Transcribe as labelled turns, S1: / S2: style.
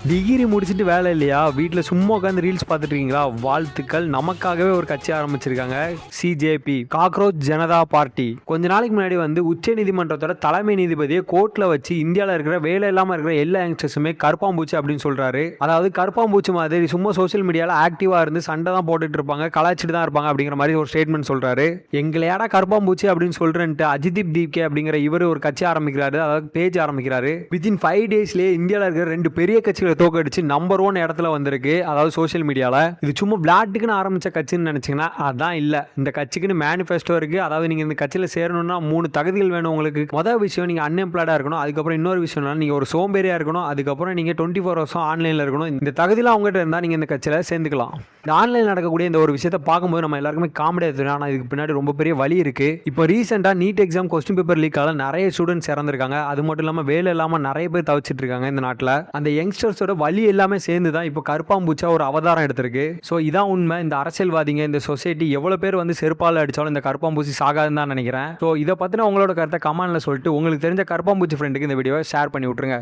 S1: Degree முடிச்சுட்டு வேலை இல்லையா, வீட்டில் சும்மா உட்காந்து ரீல்ஸ் பார்த்துட்டு இருக்கீங்களா? வாழ்த்துக்கள். நமக்காகவே ஒரு கட்சி ஆரம்பிச்சிருக்காங்க, சிஜேபி, காக்ரோச் ஜனதா பார்ட்டி. கொஞ்ச நாளைக்கு முன்னாடி உச்ச நீதிமன்றத்தோட தலைமை நீதிபதியை கோர்ட்ல வச்சு இந்தியாவில் இருக்கிற வேலை இல்லாமல் இருக்கிற எல்லா யங்ஸ்டர்ஸுமே கருப்பாம்பூச்சி அப்படின்னு சொல்றாரு. அதாவது கருப்பாம்பூச்சி மாதிரி சும்மா சோசியல் மீடியாவில் ஆக்டிவா இருந்து சண்டை தான் போட்டுட்டு இருப்பாங்க, கலாச்சிட்டு தான் இருப்பாங்க அப்படிங்கிற மாதிரி ஒரு ஸ்டேட்மெண்ட் சொல்றாரு. எங்களையாடா கருப்பாம்பூச்சி அப்படின்னு சொல்றேன்ட்டு அஜிதீப் தீப்கே அப்படிங்கிற இவர் ஒரு கட்சி ஆரம்பிக்கிறாரு, அதாவது பேஜ் ஆரம்பிக்கிறாரு. வித்தின் 5 daysலேயே இந்தியாவில் இருக்கிற 2 பெரிய கட்சிகளை தோக்கடிச்சு நம்பர் 1 இடத்துல வந்திருக்கு, அதாவது சோசியல் மீடியால. இது சும்மா பிளாட்டுக்குன்னு ஆரம்பிச்ச கட்சின்னு நினைச்சீங்கன்னா அதான் இல்ல. இந்த கட்சிக்குன்னு மேனிஃபெஸ்டோ இருக்கு. அதாவது நீங்க இந்த கட்சியில சேரணும்னா 3 தகுதிகள் வேணும் உங்களுக்கு. முதல் விஷயம் நீங்க அன்எம்ப்ளாய்டா இருக்கணும். அதுக்கப்புறம் இன்னொரு விஷயம் நீங்க ஒரு சோம்பேறியா இருக்கணும். அதுக்கப்புறம் நீங்க 24 hours ஆன்லைன்ல இருக்கணும். இந்த தகுதியெல்லாம் அவங்ககிட்ட இருந்தா நீங்க இந்த கட்சியில சேர்ந்துக்கலாம். இந்த ஆன்லைன் நடக்கக்கூடிய இந்த ஒரு விஷயத்தை பார்க்கும்போது நம்ம எல்லாருக்குமே காமெடியா தெரியும். ஆனா இதுக்கு பின்னாடி ரொம்ப பெரிய வழி இருக்கு. இப்போ ரீசெண்டா NEET exam question paper leak ஆல நிறைய ஸ்டூடெண்ட்ஸ் இறந்திருக்காங்க. அது மட்டும் இல்லாம வேலை இல்லாம நிறைய பேர் தவிச்சிட்டு இருக்காங்க இந்த நாட்டில். அந்த யங்ஸ்டர்ஸோட வழி எல்லாமே சேர்ந்து தான் இப்போ கருப்பாம்பூச்சா ஒரு அவதாரம் எடுத்திருக்கு. ஸோ இதான் உண்மை. இந்த அரசியல்வாதிங்க, இந்த சொசைட்டி எவ்வளோ பேர் செருப்பால் அடித்தாலும் இந்த கருப்பாம்பூச்சி சாகாதுன்னு தான் நினைக்கிறேன். ஸோ இதை பற்றின உங்களோட கருத்தை கமெண்ட்ல சொல்லிட்டு உங்களுக்கு தெரிஞ்ச கருப்பாம்பூச்சி ஃப்ரெண்டுக்கு இந்த வீடியோவை ஷேர் பண்ணி விட்டுருங்க.